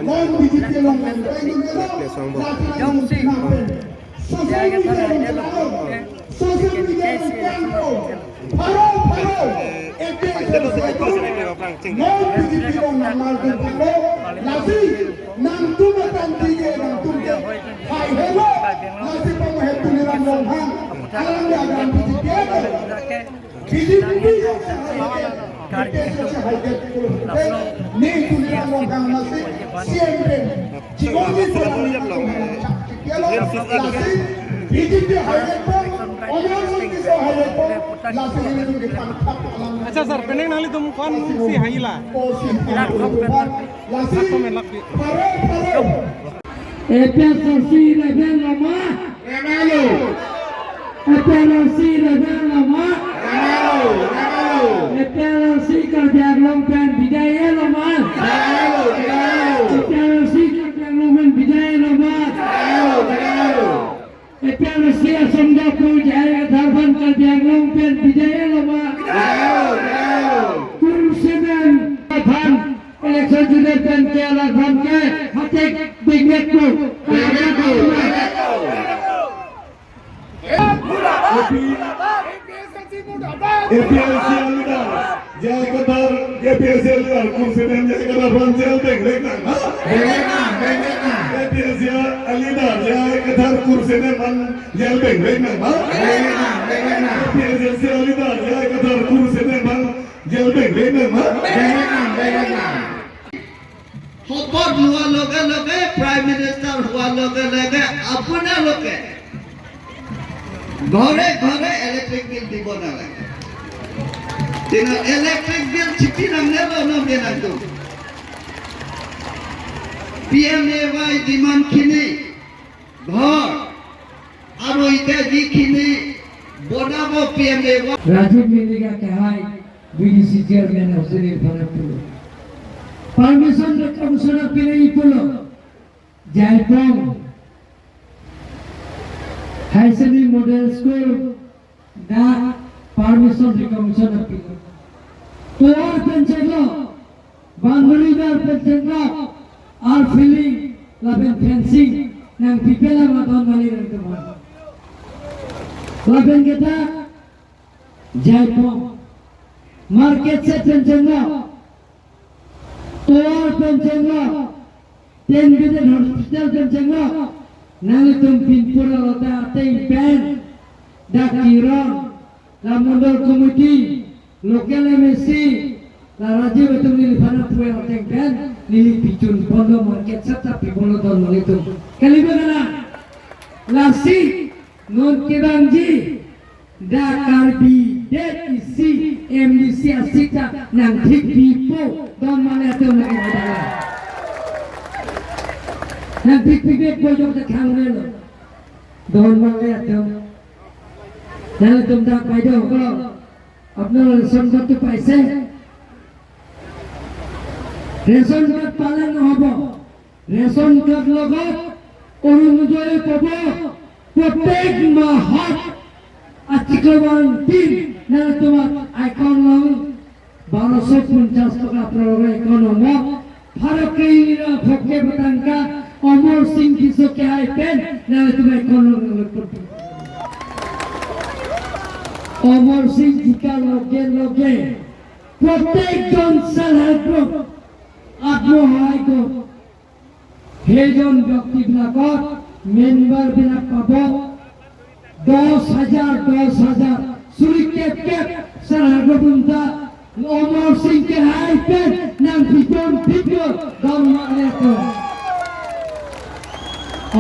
non digital long Jong si social media social media paro non digital long nasi nam tu matan tiye nam tu hai hello nasi pamahetu niram long hang alam ya gan digital ni dunia logang masih siempre jigongi selama lasi ini dia hayatnya orang itu hayatnya lasi ini tu dipangkap अच्छा sir Penning नाली तुम कौन सी हाईला lasi pare EPSC level lama remelo EPSC level lama EPSC kerja lompen bidaya lama EPSC kerja lompen bidaya lama EPSC asomda ko jaya dharban kerja lompen bidaya lama kursemen dhan election jude pen ke dhan ke hate bignet ko APLC leader jaya kadar APLC leader kursidan jaya kadar panjel dengrek na APLC leader jaya kadar kursidan panjel dengrek na APLC leader jaya kadar kursidan panjel dengrek na হপত হোৱাৰ লগে লগে prime minister হোৱাৰ লগে লগে আপোনালোকে ঘৰে ঘৰে electric bill দিব নালাগে কিন্তু ইলেক্ট্ৰিক বিল চিঠি নামনে বনাবে নাটো PMAY যিমানখিনি ঘৰ আৰু এতিয়া যিখিনি বনাব PMAY राजीव मिलिगा कहाई BDC चेयरमैन अफसर फरपुर परमिशन कमिश्नर पिले इपुलो जायपोंग हाईसनी मॉडल स्कूल दा परमिशन कमिश्नर पिले तोर पेंचेलो बांगुलीदार पेंचेलो आर फिलिंग लाबेन फेंसिंग नंग पिपेला मादन माली रंगमान लाबेन गेटा जायपोंग मार्केट से पेंचेलो तोर पेंचेलो टेन बिदन हॉस्पिटल पेंचेलो नाले तुम पिनपुरा लता आते पेन दा किरण ला मंडल कमिटी लोकल एमएससी ला राज्य बेतन निलिफाना पुए आते पेन निलि पिचुन बंदो मार्केट सत्ता पिबोलो दल नले तुम कलिबेना लासी नोन केदांजी दा Karbi DEC MDC asita nang pipo don mane ato na kadala nang pipi ko jom ta khangre lo don mane ato nang tum ta paido ko apna ration card paise ration card palan hobo ration card logot অনুমোদন পাবো প্রত্যেক মাহত article 3 না তোমার icon নাম 1250 টাকা প্রয়োগ ইকোনম ফারকেইরা ফকে বতাঙ্কা অমর সিং কিসকে আইপেন না তুমি ইকোনম অমর সিং জিকা লগে লগে প্রত্যেকজন সেলফ গ্রুপ আত্মসহায়ক গোট হেজন ব্যক্তিবিলাকক মেম্বার বিলাক পাব 10,000 সুরিকেট সারাগবুন্তা অমর সিং কে হাইপেন নাম পিটন পিটো গমালেত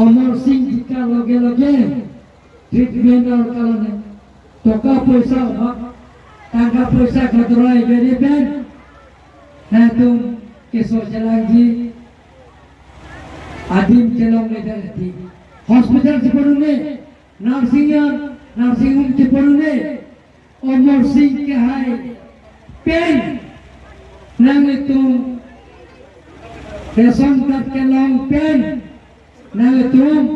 অমর সিং জিকা লগে লগে ট্রিটমেন্টৰ কাৰণে টাকা পয়সা গদৰাই গরিবেন না তুম কেশর জলাংজি आदिम चलों में जाती हॉस्पिटल से पढ़ने नर्सिंग होम से पढ़ने अमर सिंह के हाय पेन नंगे तुम रेशन कार्ड के लॉन्ग पेन नंगे तुम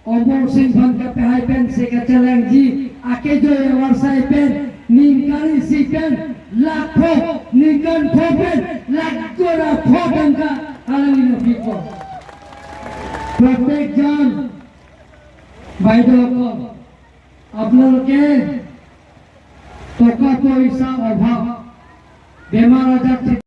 अमर सिंह फन का पे हाय पेन से का चलें जी आके जो ये वर्षा पेन निकाली सी पेन लाखों निकन पेन लाखों पेन का হারালি নফিক প্রত্যেকজন বাইদেউসকল আপোনালোকে টকা পইচা অভাৱ বেমাৰ আজাৰ